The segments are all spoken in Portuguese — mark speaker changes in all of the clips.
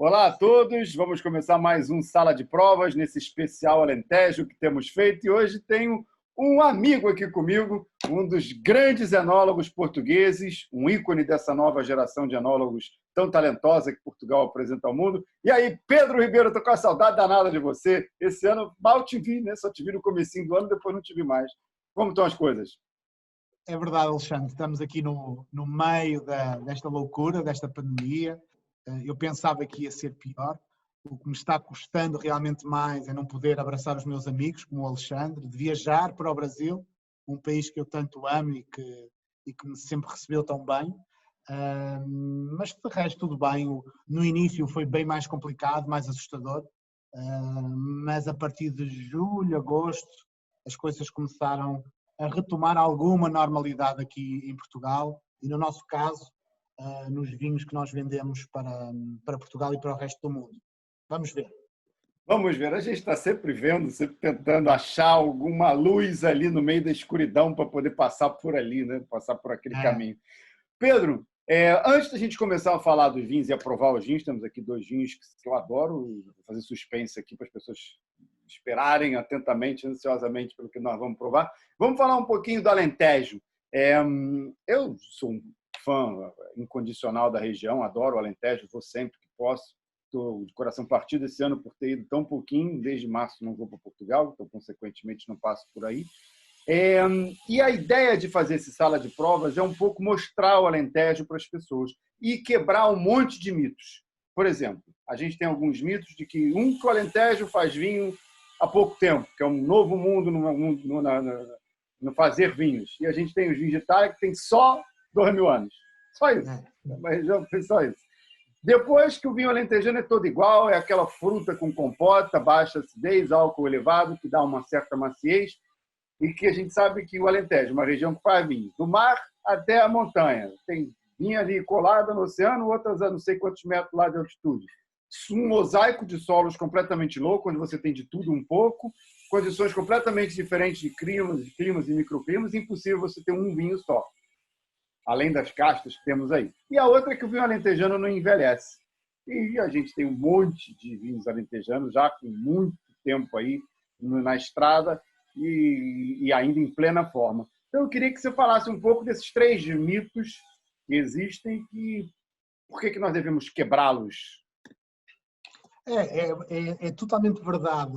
Speaker 1: Olá a todos, vamos começar mais um Sala de Provas nesse especial Alentejo que temos feito e hoje tenho um amigo aqui comigo, um dos grandes enólogos portugueses, um ícone dessa nova geração de enólogos tão talentosa que Portugal apresenta ao mundo. E aí, Pedro Ribeiro, estou com a saudade danada de você. Esse ano mal te vi, né? Só te vi no comecinho do ano, depois não te vi mais. Como estão as coisas?
Speaker 2: É verdade, Alexandre. Estamos aqui no meio desta loucura, desta pandemia. Eu pensava que ia ser pior. O que me está custando realmente mais é não poder abraçar os meus amigos, como o Alexandre, de viajar para o Brasil, um país que eu tanto amo e que me sempre recebeu tão bem. Mas de resto tudo bem. No início foi bem mais complicado, mais assustador. Mas a partir de julho, agosto, as coisas começaram a retomar alguma normalidade aqui em Portugal e, no nosso caso, nos vinhos que nós vendemos para Portugal e para o resto do mundo. Vamos ver.
Speaker 1: Vamos ver, a gente está sempre vendo, sempre tentando achar alguma luz ali no meio da escuridão para poder passar por ali, né? Passar por aquele caminho. Pedro, antes da gente começar a falar dos vinhos e a provar os vinhos, temos aqui dois vinhos que eu adoro, vou fazer suspense aqui para as pessoas esperarem atentamente, ansiosamente pelo que nós vamos provar. Vamos falar um pouquinho do Alentejo. Eu sou um fã incondicional da região, adoro o Alentejo, vou sempre que posso. Estou de coração partido esse ano por ter ido tão pouquinho, desde março não vou para Portugal, então, consequentemente, não passo por aí. E a ideia de fazer esse sala de provas é um pouco mostrar o Alentejo para as pessoas e quebrar um monte de mitos. Por exemplo, a gente tem alguns mitos de que o Alentejo faz vinho há pouco tempo, que é um novo mundo no fazer vinhos. E a gente tem os vinhos de Itália que tem só 2.000 anos. Só isso. Mas já foi só isso. Depois que o vinho alentejano é todo igual, é aquela fruta com compota, baixa acidez, álcool elevado, que dá uma certa maciez, e que a gente sabe que o Alentejo é uma região que faz vinho do mar até a montanha. Tem vinho ali colada no oceano, outras a não sei quantos metros lá de altitude. Um mosaico de solos completamente louco, onde você tem de tudo um pouco, condições completamente diferentes de climas e microclimas, impossível você ter um vinho só, além das castas que temos aí. E a outra é que o vinho alentejano não envelhece. E a gente tem um monte de vinhos alentejanos já com muito tempo aí na estrada e ainda em plena forma. Então eu queria que você falasse um pouco desses 3 mitos que existem e por que nós devemos quebrá-los.
Speaker 2: É totalmente verdade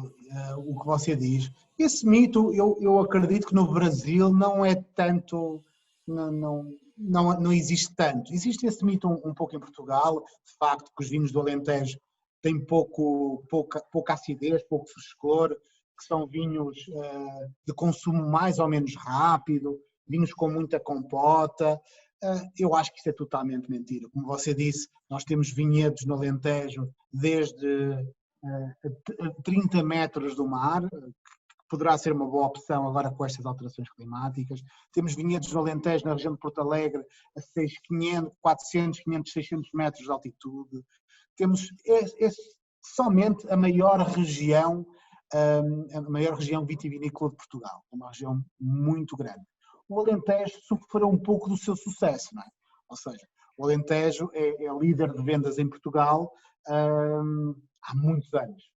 Speaker 2: o que você diz. Esse mito, eu acredito que no Brasil não é tanto, não existe tanto. Existe esse mito um pouco em Portugal, de facto, que os vinhos do Alentejo têm pouca acidez, pouco frescor, que são vinhos de consumo mais ou menos rápido, vinhos com muita compota. Eu acho que isso é totalmente mentira. Como você disse, nós temos vinhedos no Alentejo desde 30 metros do mar, que poderá ser uma boa opção agora com estas alterações climáticas. Temos vinhedos no Alentejo, na região de Porto Alegre, a 400, 500, 600 metros de altitude. Temos somente a maior região vitivinícola de Portugal, uma região muito grande. O Alentejo sofreu um pouco do seu sucesso, não é? Ou seja, o Alentejo é líder de vendas em Portugal há muitos anos.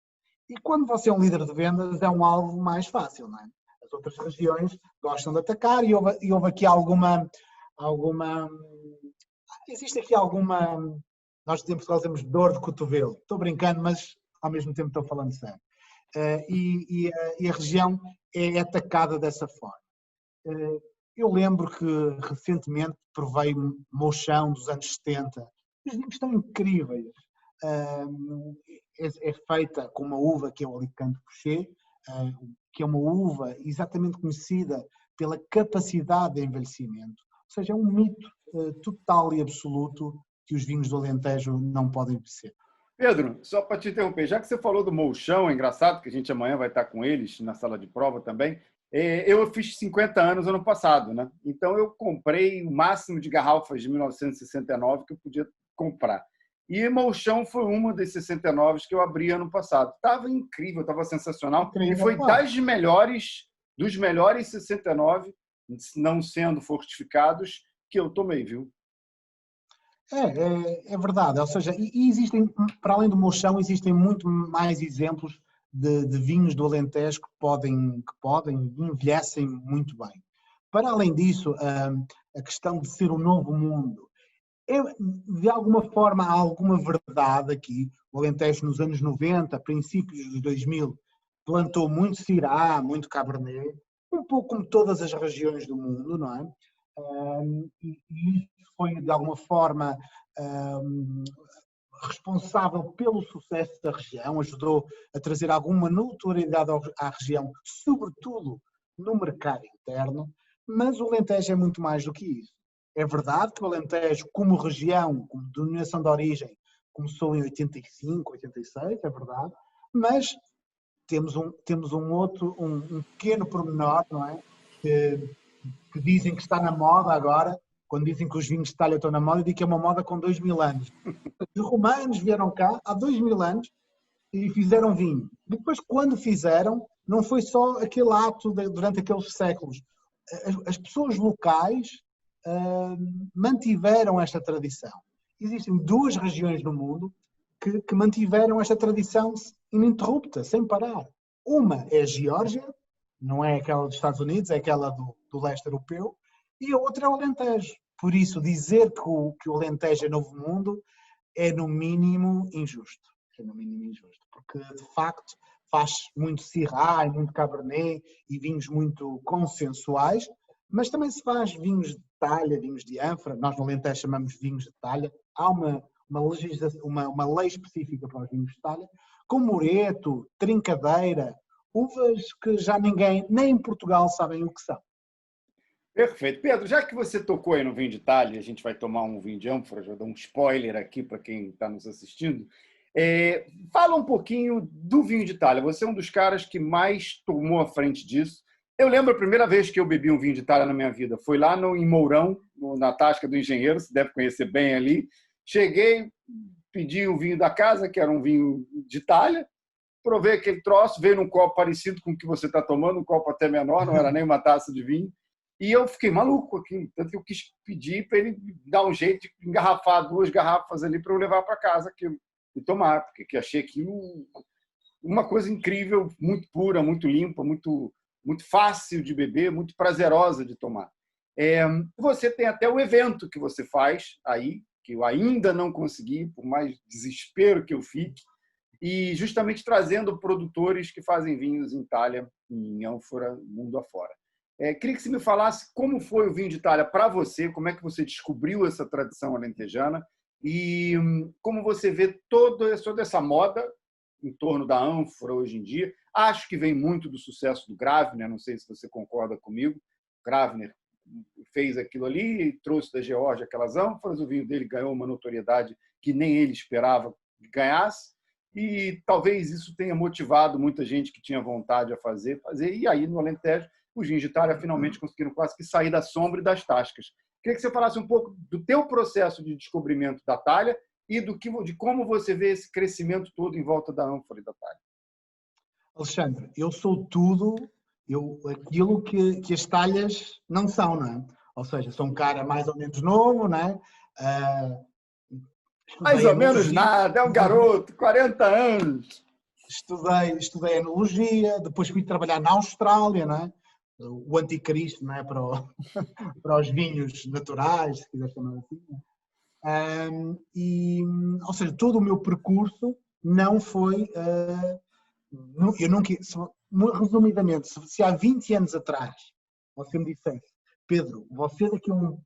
Speaker 2: E quando você é um líder de vendas é um alvo mais fácil, não é? As outras regiões gostam de atacar e houve aqui existe aqui alguma, nós em Portugal temos dor de cotovelo. Estou brincando, mas ao mesmo tempo estou falando sério. E a região é atacada dessa forma. Eu lembro que recentemente provei Mouchão dos anos 70. Os vinhos estão incríveis. É feita com uma uva que é o Alicante Bouschet, que é uma uva exatamente conhecida pela capacidade de envelhecimento. Ou seja, é um mito total e absoluto que os vinhos do Alentejo não podem ser.
Speaker 1: Pedro, só para te interromper, já que você falou do Mouchão, é engraçado que a gente amanhã vai estar com eles na sala de prova também. Eu fiz 50 anos ano passado, né? Então eu comprei o máximo de garrafas de 1969 que eu podia comprar. E Mouchão foi uma das 69 que eu abri ano passado. Estava incrível, estava sensacional. E foi dos melhores 69, não sendo fortificados, que eu tomei, viu?
Speaker 2: É verdade, ou seja, e existem, para além do Monchão, existem muito mais exemplos de vinhos do Alentejo que envelhecem muito bem. Para além disso, a questão de ser um novo mundo, de alguma forma há alguma verdade aqui. O Alentejo nos anos 90, princípios dos 2000, plantou muito Syrah, muito Cabernet, um pouco como todas as regiões do mundo, não é? E isso foi, de alguma forma, responsável pelo sucesso da região, ajudou a trazer alguma notoriedade à região, sobretudo no mercado interno, mas o Alentejo é muito mais do que isso. É verdade que o Alentejo, como região, como denominação de origem, começou em 85, 86, é verdade, mas temos um pequeno pormenor, não é? Que dizem que está na moda agora, quando dizem que os vinhos de talha estão na moda, eu digo que é uma moda com 2000 anos. Os romanos vieram cá há 2000 anos e fizeram vinho. Depois, quando fizeram, não foi só aquele ato durante aqueles séculos. As pessoas locais mantiveram esta tradição. Existem duas regiões no mundo que mantiveram esta tradição ininterrupta, sem parar. Uma é a Geórgia, não é aquela dos Estados Unidos, é aquela do leste europeu, e a outra é o Alentejo. Por isso, dizer que o Alentejo é novo mundo é no mínimo injusto. É no mínimo injusto, porque de facto faz muito Syrah, muito Cabernet e vinhos muito consensuais, mas também se faz vinhos de talha, vinhos de ânfora. Nós no Alentejo chamamos vinhos de talha. Há uma lei específica para os vinhos de talha, com moreto, trincadeira, uvas que já ninguém, nem em Portugal, sabem o que são.
Speaker 1: Perfeito. Pedro, já que você tocou aí no vinho de talha, a gente vai tomar um vinho de ânfora, já dou um spoiler aqui para quem está nos assistindo. Fala um pouquinho do vinho de talha. Você é um dos caras que mais tomou à frente disso. Eu lembro a primeira vez que eu bebi um vinho de talha na minha vida. Foi lá em Mourão, na Tasca do Engenheiro, você deve conhecer bem ali. Cheguei, pedi o vinho da casa, que era um vinho de talha, provei aquele troço, veio num copo parecido com o que você está tomando, um copo até menor, não era nem uma taça de vinho. E eu fiquei maluco aqui, tanto que eu quis pedir para ele dar um jeito de engarrafar 2 garrafas ali para eu levar para casa aquilo, e tomar, porque achei aquilo uma coisa incrível, muito pura, muito limpa, muito, muito fácil de beber, muito prazerosa de tomar. Você tem até o evento que você faz aí, que eu ainda não consegui, por mais desespero que eu fique, e justamente trazendo produtores que fazem vinhos em talha, em ânfora, mundo afora. Queria que você me falasse como foi o vinho de talha para você, como é que você descobriu essa tradição alentejana e como você vê toda essa moda em torno da ânfora hoje em dia. Acho que vem muito do sucesso do Gravner, não sei se você concorda comigo. Gravner fez aquilo ali e trouxe da Geórgia aquelas ânforas, o vinho dele ganhou uma notoriedade que nem ele esperava que ganhasse, e talvez isso tenha motivado muita gente que tinha vontade a fazer, e aí no Alentejo os vinhos de talha finalmente conseguiram quase que sair da sombra e das tascas. Queria que você falasse um pouco do teu processo de descobrimento da talha e de como você vê esse crescimento todo em volta da ânfora e da talha.
Speaker 2: Alexandre, eu sou aquilo que as talhas não são, não é? Ou seja, sou um cara mais ou menos novo, não é?
Speaker 1: Mais ou menos nada, é um garoto, 40 anos.
Speaker 2: Estudei enologia, depois fui trabalhar na Austrália, não é? O anticristo, não é? Para os vinhos naturais, se quiser chamar assim. Ou seja, todo o meu percurso não foi... eu nunca... Resumidamente, se há 20 anos atrás você me dissesse, Pedro, você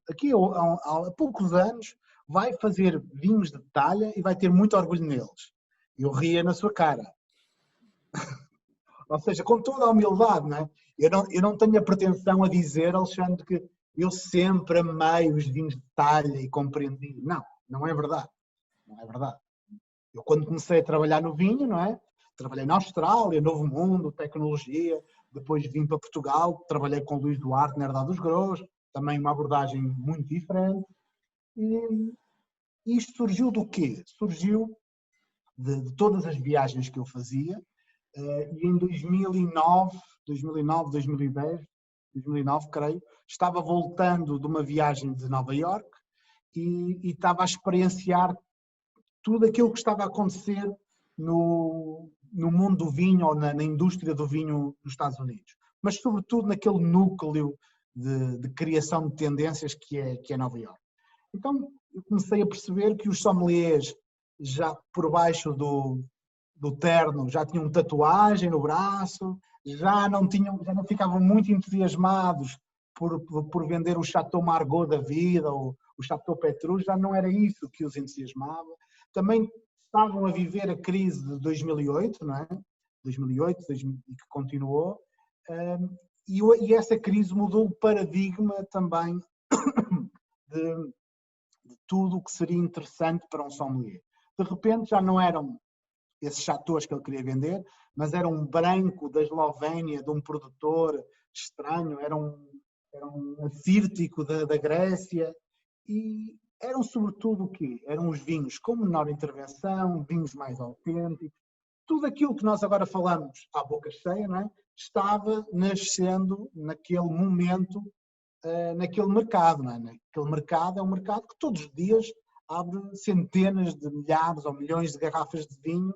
Speaker 2: daqui a poucos anos vai fazer vinhos de talha e vai ter muito orgulho neles. Eu ria na sua cara. Ou seja, com toda a humildade, não é? Eu não tenho a pretensão a dizer, Alexandre, que eu sempre amei os vinhos de talha e compreendi. Não, não é verdade. Não é verdade. Eu, quando comecei a trabalhar no vinho, não é? Trabalhei na Austrália, Novo Mundo, tecnologia, depois vim para Portugal, trabalhei com o Luís Duarte na Herdade dos Grãos, também uma abordagem muito diferente. E isto surgiu do quê? Surgiu de todas as viagens que eu fazia, e em 2009, 2010, 2009, creio, estava voltando de uma viagem de Nova Iorque e estava a experienciar tudo aquilo que estava a acontecer no mundo do vinho ou na indústria do vinho nos Estados Unidos. Mas, sobretudo, naquele núcleo de criação de tendências que é Nova Iorque. Então, eu comecei a perceber que os sommeliers, já por baixo do terno, já tinham tatuagem no braço, já não ficavam muito entusiasmados por vender o Chateau Margaux da vida, ou o Chateau Petrus, já não era isso que os entusiasmava. Também estavam a viver a crise de 2008, não é? 2008, e que continuou, e essa crise mudou o paradigma também de tudo o que seria interessante para um sommelier. De repente já não eram esses chateaus que ele queria vender, mas era um branco da Eslovénia, de um produtor estranho, era um acírtico da Grécia, e eram sobretudo o quê? Eram os vinhos com menor intervenção, vinhos mais autênticos, tudo aquilo que nós agora falamos à boca cheia, não é? Estava nascendo naquele momento, naquele mercado, não é? Naquele mercado é um mercado que todos os dias abre centenas de milhares ou milhões de garrafas de vinho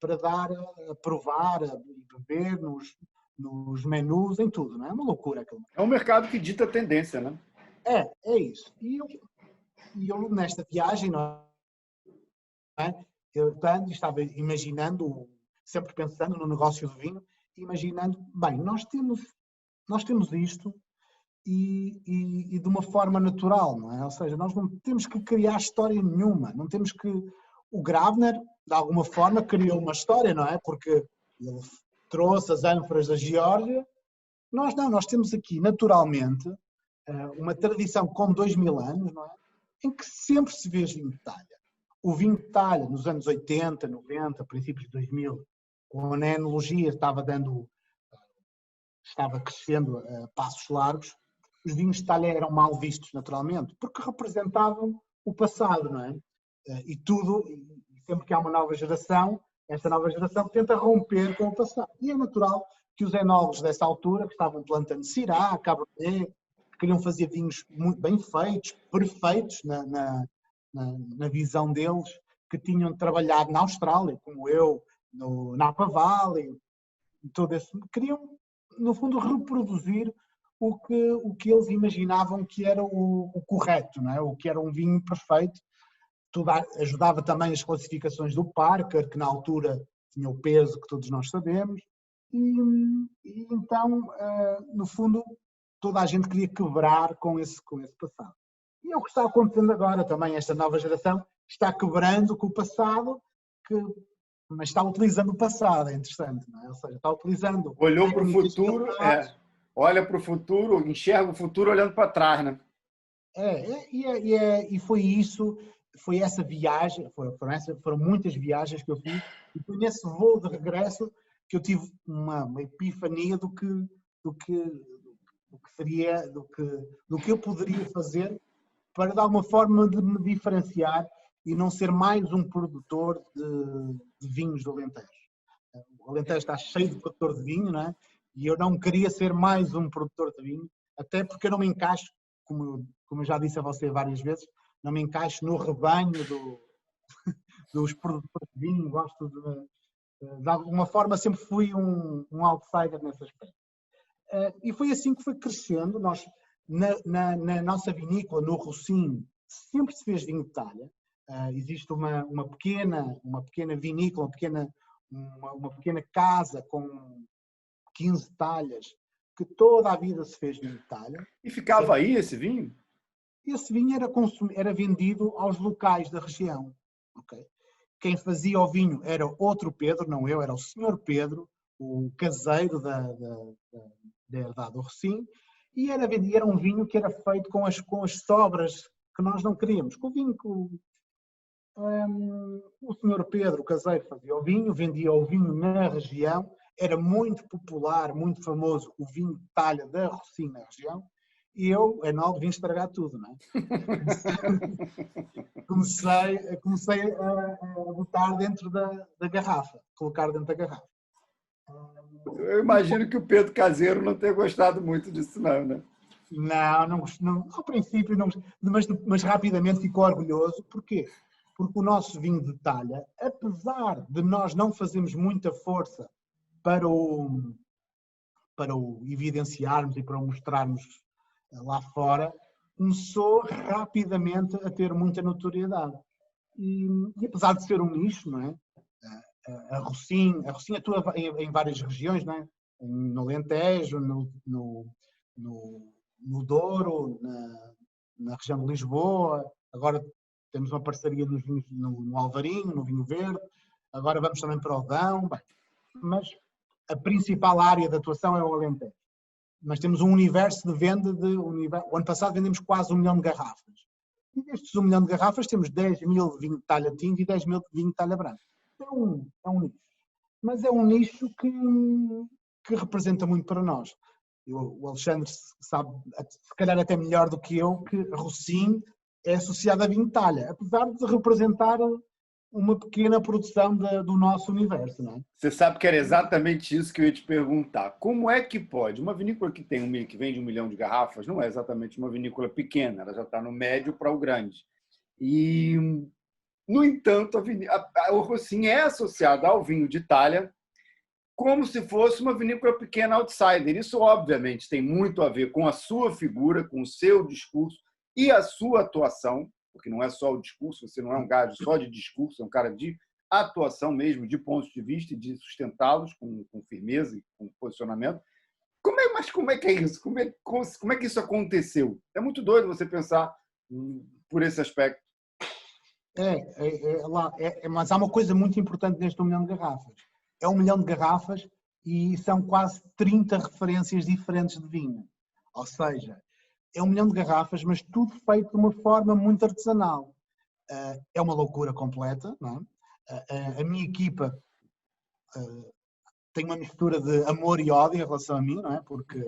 Speaker 2: para dar a provar, a beber nos menus, em tudo, não é? É uma loucura aquilo.
Speaker 1: É um mercado que dita tendência, né?
Speaker 2: É isso. E eu nesta viagem, não é? Eu estava imaginando, sempre pensando no negócio do vinho, imaginando, bem, nós temos isto e de uma forma natural, não é? Ou seja, nós não temos que criar história nenhuma, não temos que... O Gravner, de alguma forma, criou uma história, não é? Porque ele trouxe as ânforas da Geórgia. Nós temos aqui, naturalmente, uma tradição com 2000 anos, não é? Em que sempre se vê vinho de talha. O vinho de talha, nos anos 80, 90, princípios de 2000, quando a enologia estava crescendo a passos largos, os vinhos de talha eram mal vistos, naturalmente, porque representavam o passado, não é? E sempre que há uma nova geração, esta nova geração tenta romper com o passado. E é natural que os enólogos dessa altura, que estavam plantando Syrah, Cabernet, que queriam fazer vinhos muito bem feitos, perfeitos na visão deles, que tinham trabalhado na Austrália, como eu, no Napa Valley, queriam, no fundo, reproduzir o que eles imaginavam que era o correto, não é? O que era um vinho perfeito. Tudo ajudava também as classificações do Parker, que na altura tinha o peso que todos nós sabemos, e então, no fundo, toda a gente queria quebrar com esse passado. E é o que está acontecendo agora também, esta nova geração está quebrando com o passado, mas está utilizando o passado, é interessante, não é? Ou seja, está utilizando...
Speaker 1: Olhou para o futuro, olha para o futuro, enxerga o futuro olhando para trás, né?
Speaker 2: E foi isso, foi essa viagem, foram muitas viagens que eu fiz, e foi nesse voo de regresso que eu tive uma epifania do que eu poderia fazer para, de alguma forma, de me diferenciar e não ser mais um produtor de vinhos do Alentejo. O Alentejo está cheio de produtor de vinho, não é? E eu não queria ser mais um produtor de vinho, até porque eu não me encaixo, como eu já disse a você várias vezes, não me encaixo no rebanho dos produtores de vinho, gosto de alguma forma sempre fui um outsider nesse aspecto. E foi assim que foi crescendo. Nós, na nossa vinícola, no Rossini, sempre se fez vinho de talha. Existe uma pequena vinícola, uma pequena casa com 15 talhas, que toda a vida se fez vinho de talha.
Speaker 1: E ficava aí esse vinho?
Speaker 2: Esse vinho era vendido aos locais da região. Okay? Quem fazia o vinho era outro Pedro, não eu, era o senhor Pedro, o caseiro da herdade do Rossini, e era um vinho que era feito com as sobras que nós não queríamos. Com o vinho que o senhor Pedro, o caseiro, fazia o vinho, vendia o vinho na região, era muito popular, muito famoso o vinho de talha da Rossini na região, e eu, enólogo, vim estragar tudo, não é? Comecei a botar dentro da garrafa, colocar dentro da garrafa.
Speaker 1: Eu imagino que o Pedro caseiro não tenha gostado muito disso, não, né?
Speaker 2: Não, ao princípio não, mas rapidamente ficou orgulhoso. Porquê? Porque o nosso vinho de talha, apesar de nós não fazermos muita força para o evidenciarmos e para o mostrarmos lá fora, começou rapidamente a ter muita notoriedade. E apesar de ser um nicho, não é? A Rocinha atua em várias regiões, não é? No Alentejo, no Douro, na região de Lisboa. Agora temos uma parceria nos vinhos, no Alvarinho, no Vinho Verde. Agora vamos também para o Dão. Bem, mas a principal área de atuação é o Alentejo. Mas temos um universo de venda o ano passado vendemos quase 1 milhão de garrafas. E destes 1 milhão de garrafas temos 10 mil de vinho de talha tinto e 10 mil de vinho de talha branca. É um nicho. Mas é um nicho que representa muito para nós. O Alexandre sabe, se calhar até melhor do que eu, que Rocinho é associado a vinho de talha, apesar de representar uma pequena produção do nosso universo, não é?
Speaker 1: Você sabe que era exatamente isso que eu ia te perguntar. Como é que pode? Uma vinícola que vende 1 milhão de garrafas não é exatamente uma vinícola pequena, ela já está no médio para o grande. E, no entanto, o Rocinho é associado ao vinho de talha como se fosse uma vinícola pequena outsider. Isso, obviamente, tem muito a ver com a sua figura, com o seu discurso e a sua atuação, porque não é só o discurso, você não é um gajo só de discurso, é um cara de atuação mesmo, de pontos de vista e de sustentá-los com firmeza e com posicionamento. Mas como é que é isso? Como é que isso aconteceu? É muito doido você pensar por esse aspecto.
Speaker 2: Mas há uma coisa muito importante neste 1 milhão de garrafas. É 1 milhão de garrafas e são quase 30 referências diferentes de vinho. Ou seja, é 1 milhão de garrafas, mas tudo feito de uma forma muito artesanal. É uma loucura completa, não é? A minha equipa tem uma mistura de amor e ódio em relação a mim, não é? Porque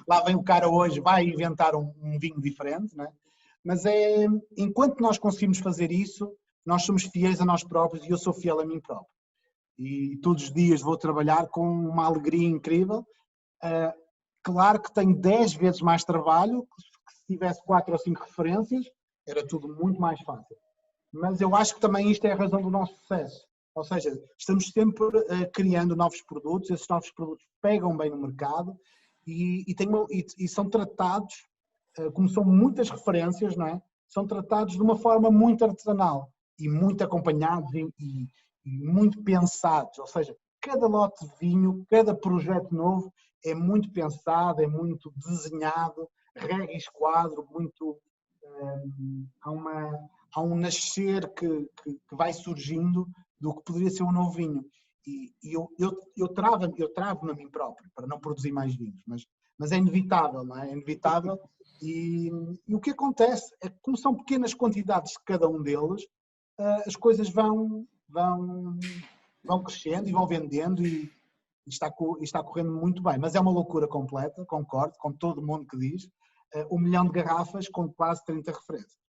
Speaker 2: lá vem o cara hoje, vai inventar um vinho diferente, não é? Mas enquanto nós conseguimos fazer isso, nós somos fiéis a nós próprios e eu sou fiel a mim próprio. E todos os dias vou trabalhar com uma alegria incrível. Claro que tenho 10 vezes mais trabalho, que se tivesse 4 ou 5 referências, era tudo muito mais fácil. Mas eu acho que também isto é a razão do nosso sucesso. Ou seja, estamos sempre criando novos produtos, esses novos produtos pegam bem no mercado e são tratados, como são muitas referências, não é? São tratados de uma forma muito artesanal e muito acompanhados e muito pensados. Ou seja, cada lote de vinho, cada projeto novo é muito pensado, é muito desenhado, regra e esquadro, muito... há um nascer que vai surgindo do que poderia ser um novo vinho. E eu travo-me a mim próprio para não produzir mais vinhos, mas é inevitável, não é? É inevitável. E o que acontece é que, como são pequenas quantidades de cada um deles, as coisas vão crescendo e vão vendendo e está correndo muito bem. Mas é uma loucura completa, concordo com todo mundo que diz. 1 milhão de garrafas com quase 30 referências.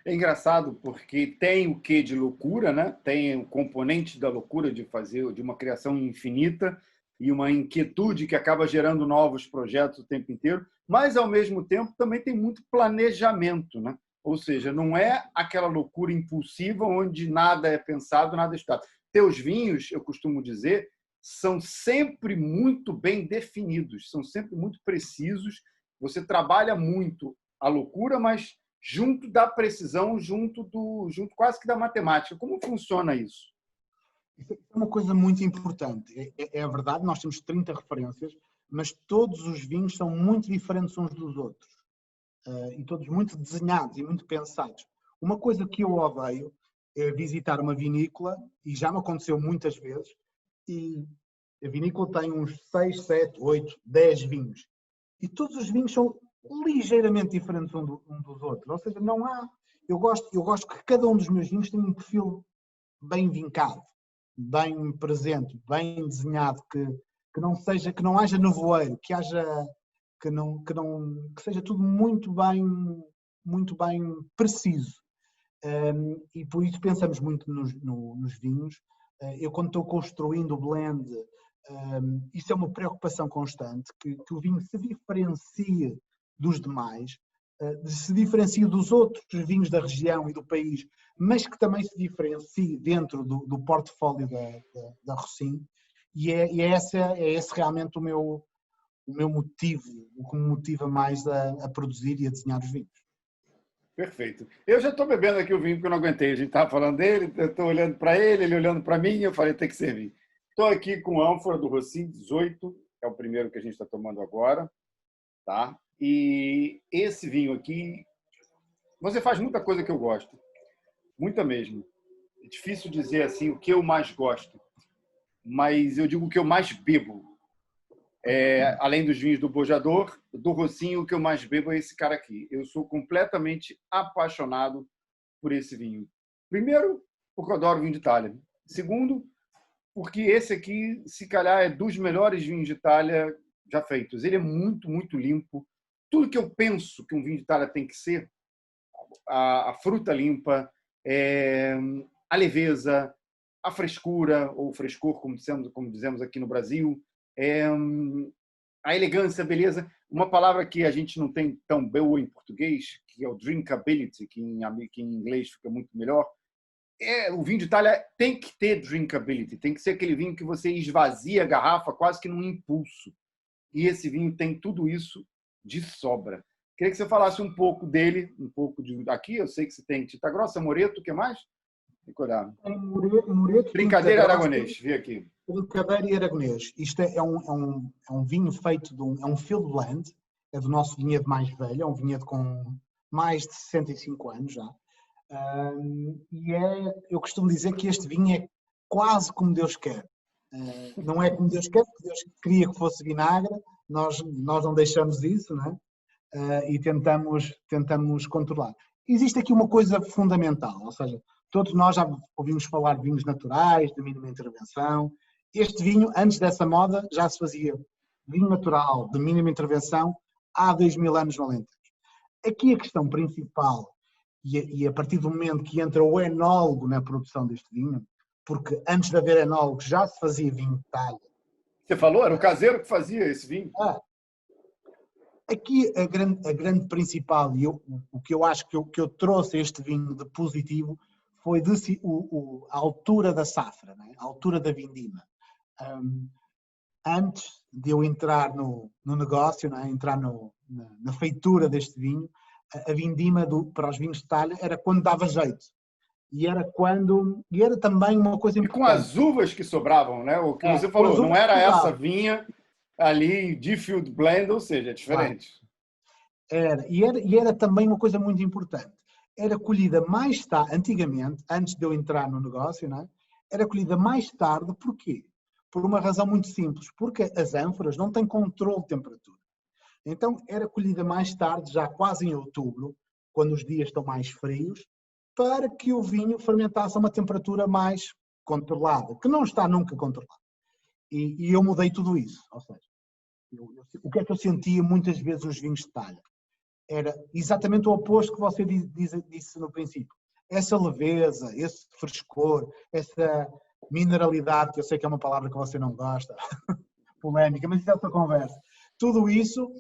Speaker 1: É engraçado porque tem o quê de loucura, né? Tem o componente da loucura de fazer de uma criação infinita e uma inquietude que acaba gerando novos projetos o tempo inteiro, mas ao mesmo tempo também tem muito planejamento, né? Ou seja, não é aquela loucura impulsiva onde nada é pensado, nada é estudado. Teus vinhos, eu costumo dizer, são sempre muito bem definidos, são sempre muito precisos. Você trabalha muito a loucura, mas junto da precisão, junto quase que da matemática. Como funciona isso?
Speaker 2: Isso é uma coisa muito importante. É verdade, nós temos 30 referências, mas todos os vinhos são muito diferentes uns dos outros. E todos muito desenhados e muito pensados. Uma coisa que eu odeio é visitar uma vinícola, e já me aconteceu muitas vezes, e a vinícola tem uns 6, 7, 8, 10 vinhos. E todos os vinhos são ligeiramente diferentes um dos outros. Ou seja, não há... Eu gosto que cada um dos meus vinhos tenha um perfil bem vincado, bem presente, bem desenhado, que não haja nevoeiro, que seja tudo muito bem preciso. E por isso pensamos muito nos vinhos. Eu, quando estou construindo o blend, Isso é uma preocupação constante, que o vinho se diferencie dos demais, se diferencie dos outros realmente da região e do país, mas que também se diferencie dentro do portfólio da Rocinha, e é esse realmente o meu motivo, o que me motiva mais a produzir e a desenhar os vinhos.
Speaker 1: Perfeito. Eu já estou bebendo aqui o vinho porque eu não aguentei. A gente estava falando dele, eu estou olhando para ele olhando para mim, e eu falei, tem que servir. Estou aqui com a ânfora do Rocinha 18, é o primeiro que a gente está tomando agora, tá? E esse vinho aqui, você faz muita coisa que eu gosto, muita mesmo. É difícil dizer assim o que eu mais gosto, mas eu digo o que eu mais bebo. Além dos vinhos do Bojador, do Rocinho, o que eu mais bebo é esse cara aqui. Eu sou completamente apaixonado por esse vinho. Primeiro, porque eu adoro vinho de Itália. Segundo, porque esse aqui, se calhar, é dos melhores vinhos de Itália já feitos. Ele é muito, muito limpo. Tudo que eu penso que um vinho de Itália tem que ser, a fruta limpa, a leveza, a frescura, ou frescor, como dizemos aqui no Brasil, a elegância, a beleza. Uma palavra que a gente não tem tão boa em português, que é o drinkability, que em inglês fica muito melhor. O vinho de Itália tem que ter drinkability, tem que ser aquele vinho que você esvazia a garrafa quase que num impulso. E esse vinho tem tudo isso de sobra. Queria que você falasse um pouco dele, um pouco aqui. Eu sei que você tem Tinta Grossa, Moreto, o que mais? Tem que olhar.
Speaker 2: Moreto,
Speaker 1: Brincadeira Aragonês, vi aqui.
Speaker 2: Brincadeira e Aragonês. Isto é um vinho feito é um field blend, é do nosso vinhedo mais velho, é um vinhedo com mais de 65 anos já. Eu costumo dizer que este vinho é quase como Deus quer. Não é como Deus quer, porque Deus queria que fosse vinagre, nós não deixamos isso, não é? E tentamos controlar. Existe aqui uma coisa fundamental, ou seja, todos nós já ouvimos falar de vinhos naturais, de mínima intervenção. Este vinho, antes dessa moda, já se fazia vinho natural, de mínima intervenção, há 2000 anos no Alentejo. Aqui a questão principal, e a partir do momento que entra o enólogo na produção deste vinho, porque antes de haver enólogo já se fazia vinho de talha.
Speaker 1: Você falou? Era o caseiro que fazia esse vinho?
Speaker 2: Aqui a grande principal, e o que eu acho que eu trouxe este vinho de positivo, foi a altura da safra, né? A altura da vindima. Antes de eu entrar no negócio, né? Entrar na feitura deste vinho, a vindima para os vinhos de talha era quando dava jeito. E era também uma coisa importante.
Speaker 1: E com as uvas que sobravam, né? O que você falou, não era essa vinha ali de field blend, ou seja, é diferente.
Speaker 2: Era também uma coisa muito importante. Era colhida mais tarde, antigamente, antes de eu entrar no negócio, não é? Era colhida mais tarde, porquê? Por uma razão muito simples, porque as ânforas não têm controle de temperatura. Então era colhida mais tarde, já quase em outubro, quando os dias estão mais frios, para que o vinho fermentasse a uma temperatura mais controlada, que não está nunca controlada. E eu mudei tudo isso. Ou seja, o que é que eu sentia muitas vezes nos vinhos de talha? Era exatamente o oposto que você disse no princípio. Essa leveza, esse frescor, essa mineralidade, que eu sei que é uma palavra que você não gosta, polémica, mas isso é outra conversa. Tudo isso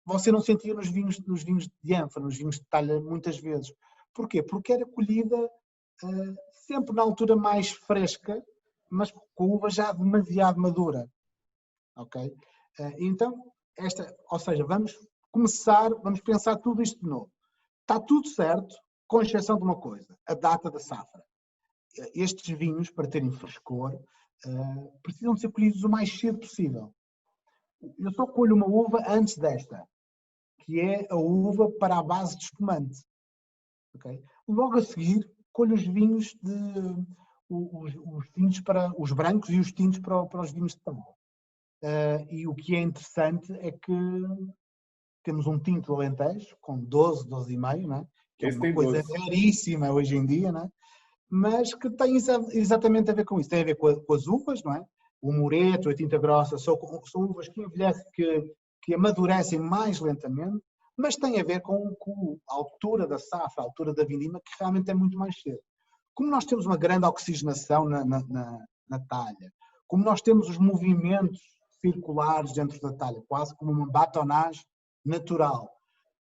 Speaker 2: você não sentia nos vinhos de ânfora, nos vinhos de talha muitas vezes. Porquê? Porque era colhida sempre na altura mais fresca, mas com a uva já demasiado madura. Ok? Então, ou seja, vamos pensar tudo isto de novo. Está tudo certo, com exceção de uma coisa, a data da safra. Estes vinhos, para terem frescor, precisam de ser colhidos o mais cedo possível. Eu só colho uma uva antes desta, que é a uva para a base de espumante. Okay? Logo a seguir, colho os vinhos os tintos para os brancos e os tintos para os vinhos de talha. E o que é interessante é que temos um tinto do Alentejo com 12,5, né? Que é uma coisa raríssima hoje em dia, né? Mas que tem exatamente a ver com isso. Tem a ver com as uvas, não é? O Moreto, a Tinta Grossa, são uvas que envelhecem, que amadurecem mais lentamente, mas tem a ver com a altura da safra, a altura da vindima, que realmente é muito mais cedo. Como nós temos uma grande oxigenação na na talha, como nós temos os movimentos circulares dentro da talha, quase como uma batonagem natural.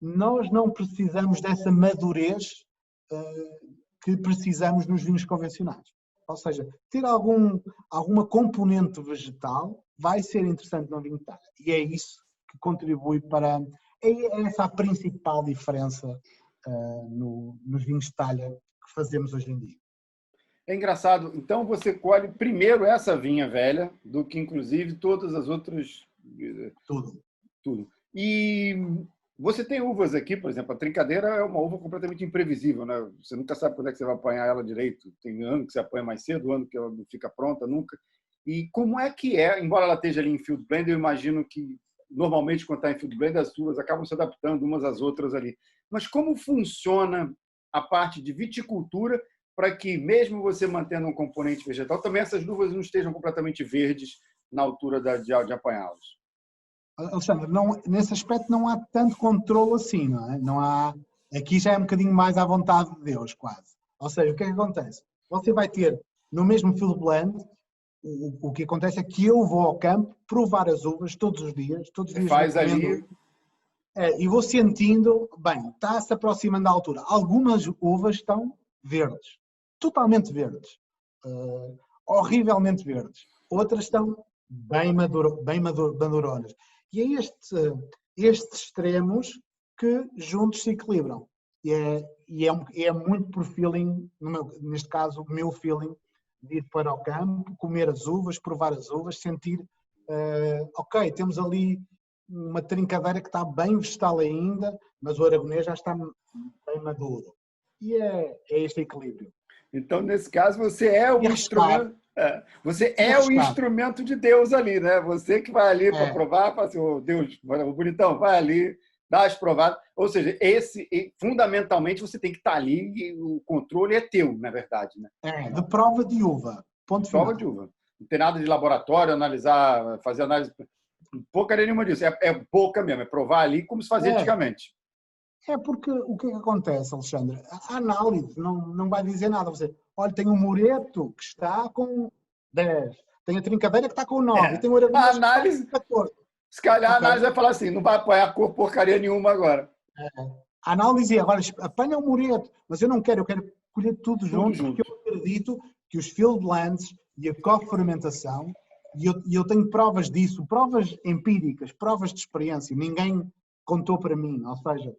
Speaker 2: Nós não precisamos dessa madurez que precisamos nos vinhos convencionais. Ou seja, ter alguma componente vegetal vai ser interessante no vinho de talha. E é isso que contribui para... É essa a principal diferença nos vinhos de talha que fazemos hoje em dia.
Speaker 1: É engraçado. Então, você colhe primeiro essa vinha velha do que, inclusive, todas as outras... Tudo. E você tem uvas aqui, por exemplo, a trincadeira é uma uva completamente imprevisível, né? Você nunca sabe quando é que você vai apanhar ela direito. Tem ano que você apanha mais cedo, ano que ela não fica pronta nunca. E como é que é, embora ela esteja ali em field blend, eu imagino que normalmente quando está em field blend as uvas acabam se adaptando umas às outras ali. Mas como funciona a parte de viticultura para que, mesmo você mantendo um componente vegetal, também essas uvas não estejam completamente verdes na altura de apanhá-las?
Speaker 2: Alexandre, nesse aspecto não há tanto controle assim, não é? Não há, aqui já é um bocadinho mais à vontade de Deus, quase. Ou seja, o que é que acontece? Você vai ter no mesmo field blend, o que acontece é que eu vou ao campo provar as uvas todos os dias
Speaker 1: Faz
Speaker 2: vou comendo,
Speaker 1: ali...
Speaker 2: e vou sentindo, bem, está se aproximando da altura. Algumas uvas estão verdes, totalmente verdes, horrivelmente verdes. Outras estão bem maduronas. E é estes extremos que juntos se equilibram. E é muito por feeling, neste caso, o meu feeling, de ir para o campo, comer as uvas, provar as uvas, sentir, ok, temos ali uma trincadeira que está bem vegetal ainda, mas o aragonês já está bem maduro. E é este equilíbrio.
Speaker 1: Então, nesse caso, você é o instrumento. Você é o instrumento de Deus ali, né? Você que vai ali para provar, fala assim, oh, Deus, o bonitão, vai ali, dá as provadas. Ou seja, fundamentalmente você tem que estar ali e o controle é teu, na verdade, né?
Speaker 2: De prova de uva. Ponto final.
Speaker 1: Prova de uva. Não tem nada de laboratório, analisar, fazer análise. Pouca nenhuma disso. É pouca mesmo, é provar ali como se fazia antigamente.
Speaker 2: É porque o que é que acontece, Alexandre? A análise não vai dizer nada. Você, olha, tem um mureto que está com 10, tem a trincadeira que está com 9, e tem o aragonês
Speaker 1: a análise,
Speaker 2: que está com 14.
Speaker 1: Se calhar a análise vai falar assim, não vai apoiar cor porcaria nenhuma agora.
Speaker 2: A análise é, agora apanha o mureto, mas eu quero colher tudo junto, porque eu acredito que os field blends e a co-fermentação, e eu tenho provas disso, provas empíricas, provas de experiência, ninguém contou para mim, ou seja,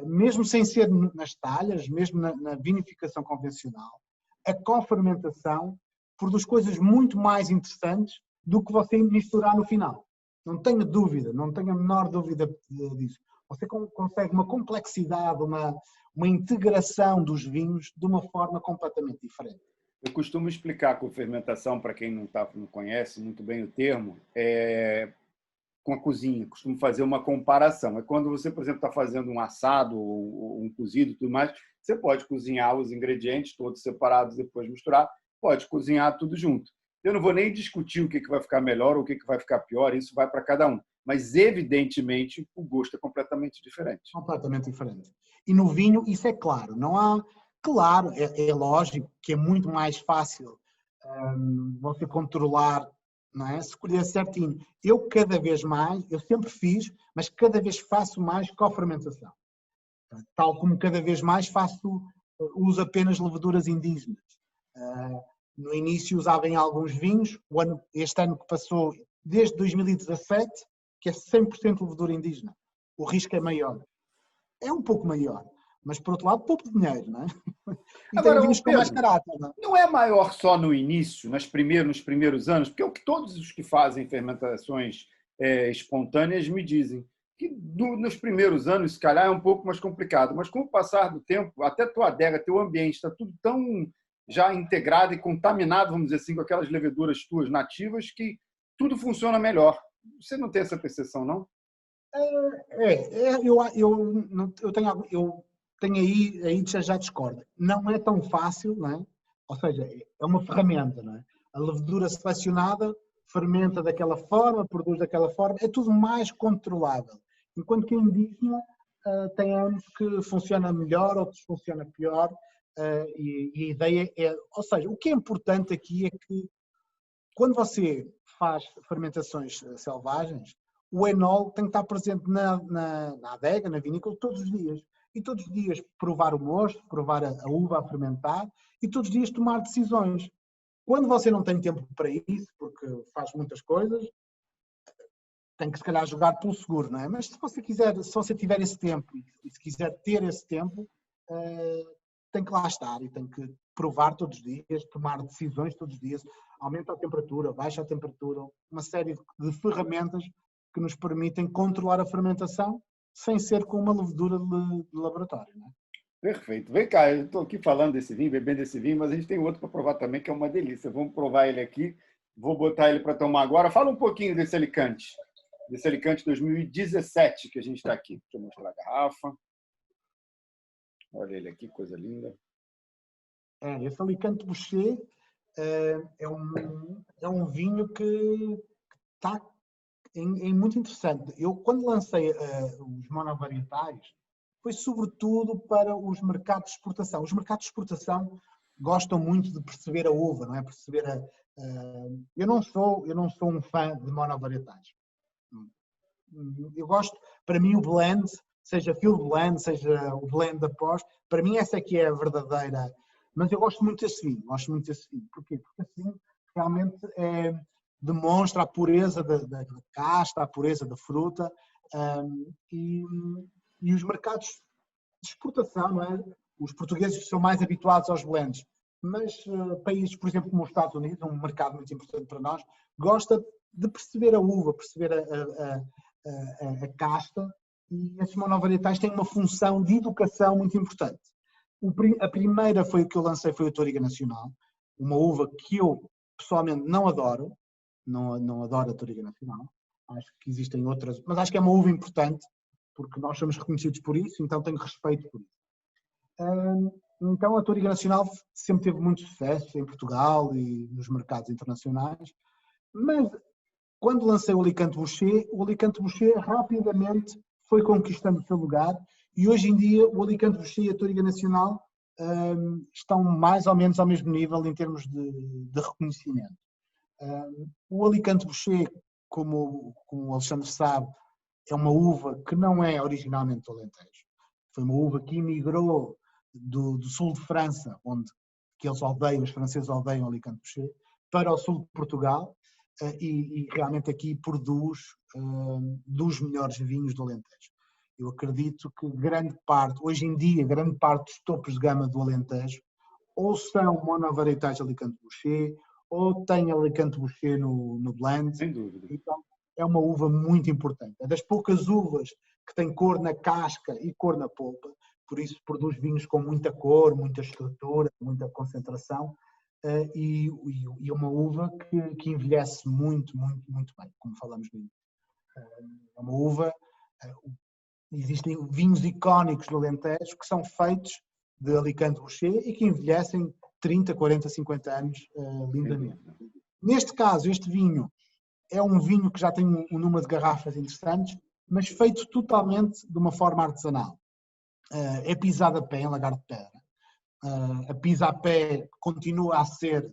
Speaker 2: mesmo sem ser nas talhas, mesmo na vinificação convencional, a co-fermentação produz coisas muito mais interessantes do que você misturar no final. Não tenho dúvida, não tenho a menor dúvida disso. Você consegue uma complexidade, uma integração dos vinhos de uma forma completamente diferente.
Speaker 1: Eu costumo explicar com fermentação, para quem não conhece muito bem o termo, com a cozinha. Costumo fazer uma comparação. É quando você, por exemplo, está fazendo um assado ou um cozido e tudo mais, você pode cozinhar os ingredientes todos separados, depois misturar, pode cozinhar tudo junto. Eu não vou nem discutir o que vai ficar melhor ou o que vai ficar pior, isso vai para cada um. Mas, evidentemente, o gosto é completamente diferente.
Speaker 2: Completamente diferente. E no vinho, isso é claro. Não há... Claro, é lógico que é muito mais fácil você controlar, não é? Escolher certinho. Eu cada vez mais, eu sempre fiz, mas cada vez faço mais co-fermentação. Tal como cada vez mais uso apenas leveduras indígenas. No início usava em alguns vinhos, este ano que passou, desde 2017, que é 100% levedura indígena. O risco é maior. É um pouco maior. Mas, por outro lado, pouco dinheiro, não é? E
Speaker 1: agora,
Speaker 2: tem vinhos com mais caráter, não é?
Speaker 1: Não é maior só no início, nos primeiros anos, porque é o que todos os que fazem fermentações espontâneas me dizem, que nos primeiros anos, se calhar, é um pouco mais complicado, mas com o passar do tempo, até tua adega, teu ambiente, está tudo tão já integrado e contaminado, vamos dizer assim, com aquelas leveduras tuas nativas, que tudo funciona melhor. Você não tem essa percepção, não?
Speaker 2: Eu tenho aí já discordo. Não é tão fácil, não é? Ou seja, é uma ferramenta, não é? A levedura selecionada fermenta daquela forma, produz daquela forma, é tudo mais controlável. Enquanto que a indígena tem anos que funciona melhor, outros funciona pior, e a ideia é... Ou seja, o que é importante aqui é que quando você faz fermentações selvagens, o enol tem que estar presente na adega, na vinícola, todos os dias. E todos os dias provar o mosto, provar a uva a fermentar e todos os dias tomar decisões. Quando você não tem tempo para isso, porque faz muitas coisas, tem que se calhar jogar pelo seguro, não é? Mas se você tiver esse tempo e se quiser ter esse tempo, tem que lá estar e tem que provar todos os dias, tomar decisões todos os dias, aumenta a temperatura, baixa a temperatura, uma série de ferramentas que nos permitem controlar a fermentação sem ser com uma levedura de laboratório, não é?
Speaker 1: Perfeito. Vem cá, eu estou aqui falando desse vinho, bebendo esse vinho, mas a gente tem outro para provar também, que é uma delícia. Vamos provar ele aqui. Vou botar ele para tomar agora. Fala um pouquinho desse Alicante 2017 que a gente está aqui. Deixa eu mostrar a garrafa. Olha ele aqui, coisa linda.
Speaker 2: Esse Alicante Bouschet é um vinho que está muito interessante. Eu, quando lancei os monovarietais, foi sobretudo para os mercados de exportação. Os mercados de exportação gostam muito de perceber a uva, não é? Eu não sou um fã de monovarietais. Eu gosto, para mim, o blend, seja field blend, seja o blend após, para mim essa é que é a verdadeira. Mas eu gosto muito desse vinho. Porquê? Porque assim realmente demonstra a pureza da casta, a pureza da fruta, e os mercados de exportação, não é? Os portugueses são mais habituados aos blends, mas países, por exemplo, como os Estados Unidos, um mercado muito importante para nós, gosta de perceber a uva, perceber a casta, e esses monovarietais têm uma função de educação muito importante. A primeira foi o que eu lancei, foi a Touriga Nacional, uma uva que eu pessoalmente não adoro, não adoro a Touriga Nacional, acho que existem outras, mas acho que é uma uva importante, porque nós somos reconhecidos por isso, então tenho respeito por isso. Então a Touriga Nacional sempre teve muito sucesso em Portugal e nos mercados internacionais, mas quando lancei o Alicante Bouschet rapidamente foi conquistando o seu lugar e hoje em dia o Alicante Bouschet e a Touriga Nacional estão mais ou menos ao mesmo nível em termos de reconhecimento. O Alicante Bouschet, como o Alexandre sabe, é uma uva que não é originalmente do Alentejo. Foi uma uva que emigrou do sul de França, que os franceses odeiam Alicante Bouschet, para o sul de Portugal e realmente aqui produz dos melhores vinhos do Alentejo. Eu acredito que hoje em dia, grande parte dos topos de gama do Alentejo ou são monovarietais Alicante Bouschet ou tem Alicante Bouschet no blend.
Speaker 1: Sem dúvida.
Speaker 2: Então, é uma uva muito importante. É das poucas uvas que tem cor na casca e cor na polpa, por isso produz vinhos com muita cor, muita estrutura, muita concentração, e uma uva que envelhece muito, muito, muito bem, como falamos bem. É uma uva... Existem vinhos icónicos do Alentejo que são feitos de Alicante Bouschet e que envelhecem 30, 40, 50 anos lindamente. Neste caso, este vinho é um vinho que já tem um número de garrafas interessantes, mas feito totalmente de uma forma artesanal. É pisado a pé em Lagar de Pedra. A pisa a pé continua a ser,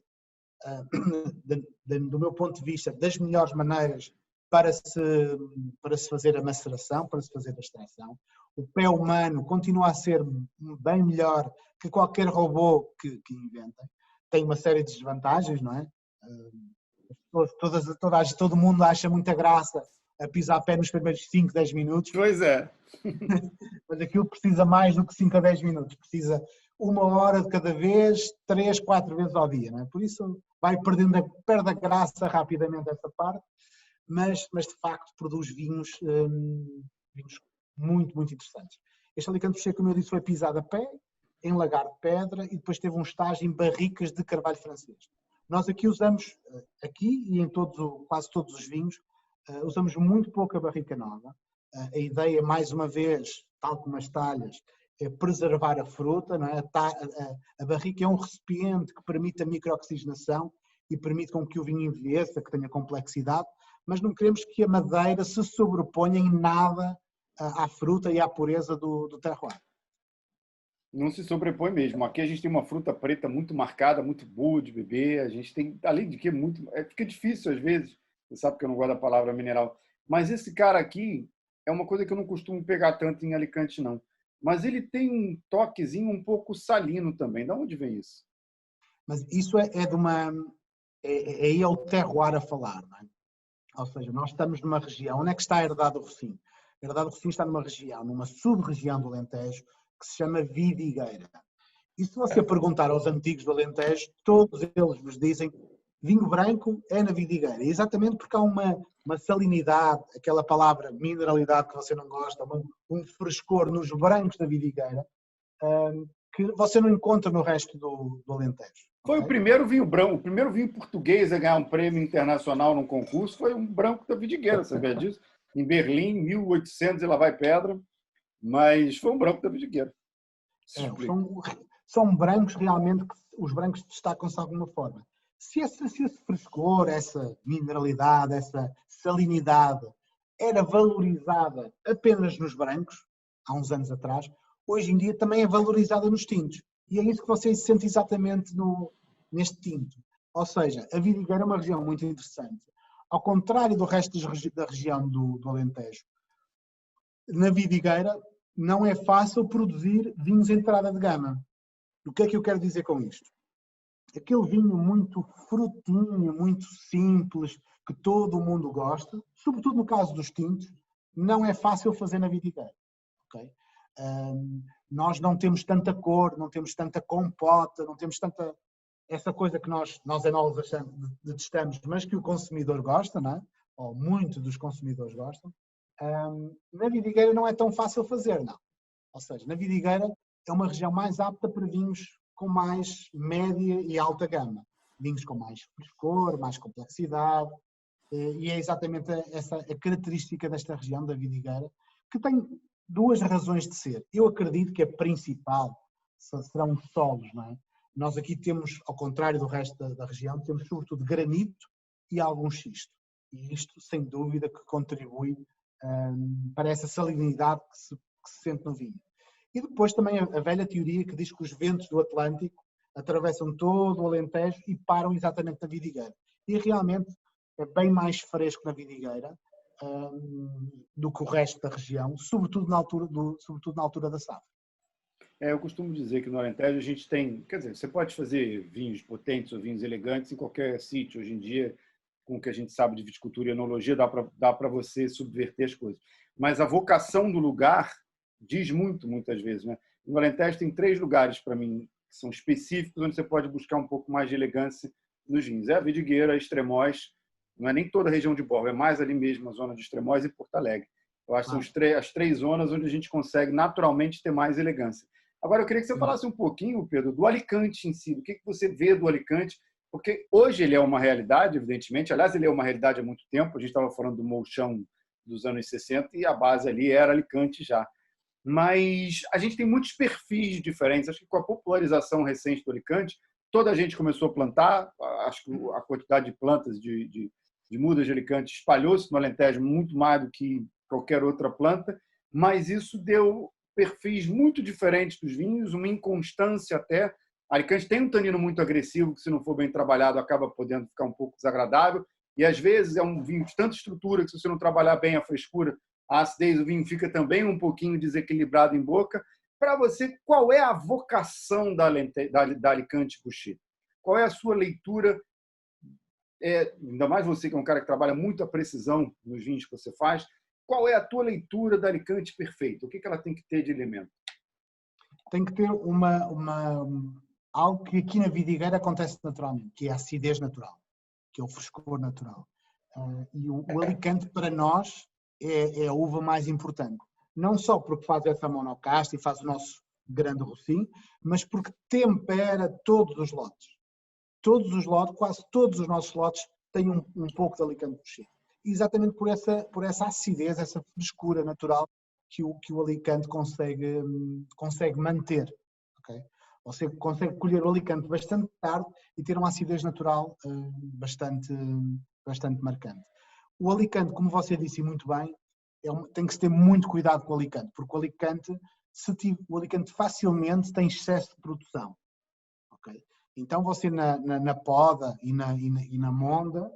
Speaker 2: do meu ponto de vista, das melhores maneiras para se fazer a maceração, para se fazer a extração. O pé humano continua a ser bem melhor que qualquer robô que inventem. Tem uma série de desvantagens, não é? Todo mundo acha muita graça a pisar a pé nos primeiros 5, 10 minutos.
Speaker 1: Pois é.
Speaker 2: Mas aquilo precisa mais do que 5 a 10 minutos. Precisa 1 hora de cada vez, 3, 4 vezes ao dia. Não é? Por isso perde a graça rapidamente essa parte, mas de facto produz vinhos muito, muito interessantes. Este Alicante Bouschet, como eu disse, foi pisado a pé, em Lagar de Pedra, e depois teve um estágio em barricas de carvalho francês. Nós aqui usamos, e em quase todos os vinhos, usamos muito pouca barrica nova. A ideia, mais uma vez, tal como as talhas, é preservar a fruta. Não é? A barrica é um recipiente que permite a microoxigenação e permite com que o vinho envelheça, que tenha complexidade, mas não queremos que a madeira se sobreponha em nada à fruta e à pureza do terroir.
Speaker 1: Não se sobrepõe mesmo. Aqui a gente tem uma fruta preta muito marcada, muito boa de beber. A gente tem, além de que, muito. Fica difícil às vezes. Você sabe que eu não gosto da palavra mineral. Mas esse cara aqui é uma coisa que eu não costumo pegar tanto em Alicante, não. Mas ele tem um toquezinho um pouco salino também. De onde vem isso?
Speaker 2: Mas isso é de uma. Aí é o terroir a falar, não é? Ou seja, nós estamos numa região. Onde é que está a Herdade do Rofim? A Herdade do Rofim está numa região, numa sub-região do Alentejo, que se chama Vidigueira. E se você perguntar aos antigos do Alentejo, todos eles vos dizem vinho branco é na Vidigueira. Exatamente porque há uma salinidade, aquela palavra mineralidade que você não gosta, um frescor nos brancos da Vidigueira, que você não encontra no resto do Alentejo.
Speaker 1: Foi o primeiro vinho branco, o primeiro vinho português a ganhar um prêmio internacional num concurso, foi um branco da Vidigueira, você sabia disso? Em Berlim, 1800 e lá vai pedra, mas foi um branco da Vidigueira.
Speaker 2: São brancos realmente, que os brancos destacam-se de alguma forma. Se esse frescor, essa mineralidade, essa salinidade era valorizada apenas nos brancos, há uns anos atrás, hoje em dia também é valorizada nos tintos. E é isso que você sente exatamente neste tinto. Ou seja, a Vidigueira é uma região muito interessante. Ao contrário do resto da região do Alentejo, na Vidigueira não é fácil produzir vinhos entrada de gama. O que é que eu quero dizer com isto? Aquele vinho muito frutinho, muito simples, que todo mundo gosta, sobretudo no caso dos tintos, não é fácil fazer na Vidigueira. Okay? Nós não temos tanta cor, não temos tanta compota, não temos tanta essa coisa que nós enólogos detestamos, mas que o consumidor gosta, não é? Ou muitos dos consumidores gostam. Na Vidigueira não é tão fácil fazer, não. Ou seja, na Vidigueira é uma região mais apta para vinhos com mais média e alta gama. Vinhos com mais frescor, mais complexidade. E é exatamente essa a característica desta região, da Vidigueira, que tem duas razões de ser. Eu acredito que a principal serão os solos, não é? Nós aqui temos, ao contrário do resto da região, temos sobretudo granito e algum xisto. E isto, sem dúvida, que contribui para essa salinidade que se sente no vinho. E depois também a velha teoria que diz que os ventos do Atlântico atravessam todo o Alentejo e param exatamente na Vidigueira. E realmente é bem mais fresco na Vidigueira do que o resto da região, sobretudo na altura da safra.
Speaker 1: Eu costumo dizer que no Alentejo a gente tem, quer dizer, você pode fazer vinhos potentes ou vinhos elegantes em qualquer sítio. Hoje em dia, com o que a gente sabe de viticultura e enologia, dá para você subverter as coisas. Mas a vocação do lugar diz muito, muitas vezes. Né? No Alentejo tem 3 lugares, para mim, que são específicos, onde você pode buscar um pouco mais de elegância nos vinhos. É a Vidigueira, a Extremóis, não é nem toda a região de Borba, é mais ali mesmo a zona de Extremóis e Porto Alegre. Eu acho que são as 3 zonas onde a gente consegue naturalmente ter mais elegância. Agora, eu queria que você falasse um pouquinho, Pedro, do Alicante em si. O que você vê do Alicante? Porque hoje ele é uma realidade, evidentemente. Aliás, ele é uma realidade há muito tempo. A gente estava falando do Molchão dos anos 60 e a base ali era Alicante já. Mas a gente tem muitos perfis diferentes. Acho que com a popularização recente do Alicante, toda a gente começou a plantar. Acho que a quantidade de plantas de mudas de Alicante espalhou-se no Alentejo muito mais do que qualquer outra planta. Mas isso deu perfis muito diferentes dos vinhos, uma inconstância até. Alicante tem um tanino muito agressivo, que se não for bem trabalhado acaba podendo ficar um pouco desagradável, e às vezes é um vinho de tanta estrutura que se você não trabalhar bem a frescura, a acidez do vinho fica também um pouquinho desequilibrado em boca. Para você, qual é a vocação da Alicante Bouschet? Qual é a sua leitura? Ainda mais você que é um cara que trabalha muito a precisão nos vinhos que você faz, qual é a tua leitura da Alicante perfeita? O que ela tem que ter de elemento?
Speaker 2: Tem que ter algo que aqui na Vidigueira acontece naturalmente, que é a acidez natural, que é o frescor natural. E o Alicante, para nós, é a uva mais importante. Não só porque faz essa monocasta e faz o nosso grande rocinho, mas porque tempera todos os lotes. Todos os lotes, quase todos os nossos lotes, têm um pouco de Alicante Bouschet. Exatamente por essa acidez, essa frescura natural que o Alicante consegue manter. Okay? Você consegue colher o Alicante bastante tarde e ter uma acidez natural bastante marcante. O Alicante, como você disse muito bem, tem que se ter muito cuidado com o Alicante, porque o Alicante, o Alicante facilmente tem excesso de produção. Okay? Então você na poda e na monda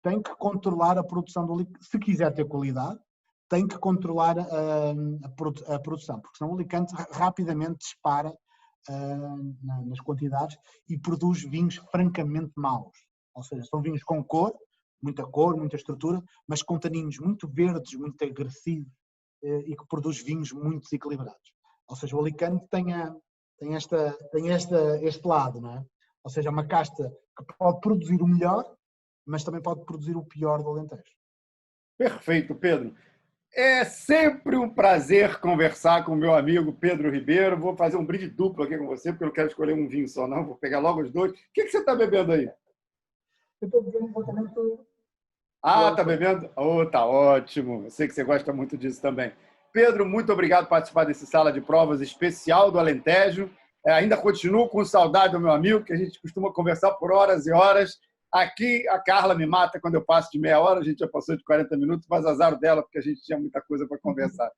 Speaker 2: tem que controlar a produção do Alicante. Se quiser ter qualidade, tem que controlar a produção, porque senão o Alicante rapidamente dispara nas quantidades e produz vinhos francamente maus. Ou seja, são vinhos com cor, muita estrutura, mas com taninos muito verdes, muito agressivos e que produz vinhos muito desequilibrados. Ou seja, o Alicante tem este lado, não é? Ou seja, é uma casta que pode produzir o melhor, mas também pode produzir o pior do Alentejo.
Speaker 1: Perfeito, Pedro. É sempre um prazer conversar com o meu amigo Pedro Ribeiro. Vou fazer um brinde duplo aqui com você, porque eu não quero escolher um vinho só, não. Vou pegar logo os dois. O que você está bebendo aí?
Speaker 2: Eu estou bebendo exatamente.
Speaker 1: Ah, está bebendo? Oh, tá ótimo. Eu sei que você gosta muito disso também. Pedro, muito obrigado por participar desse Sala de Provas especial do Alentejo. Ainda continuo com saudade do meu amigo, que a gente costuma conversar por horas e horas. Aqui, a Carla me mata quando eu passo de meia hora, a gente já passou de 40 minutos, mas azar dela, porque a gente tinha muita coisa para conversar.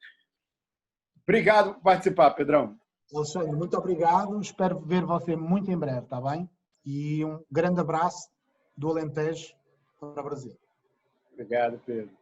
Speaker 1: Obrigado por participar, Pedrão.
Speaker 2: Alexandre, muito obrigado. Espero ver você muito em breve, está bem? E um grande abraço do Alentejo para o Brasil.
Speaker 1: Obrigado, Pedro.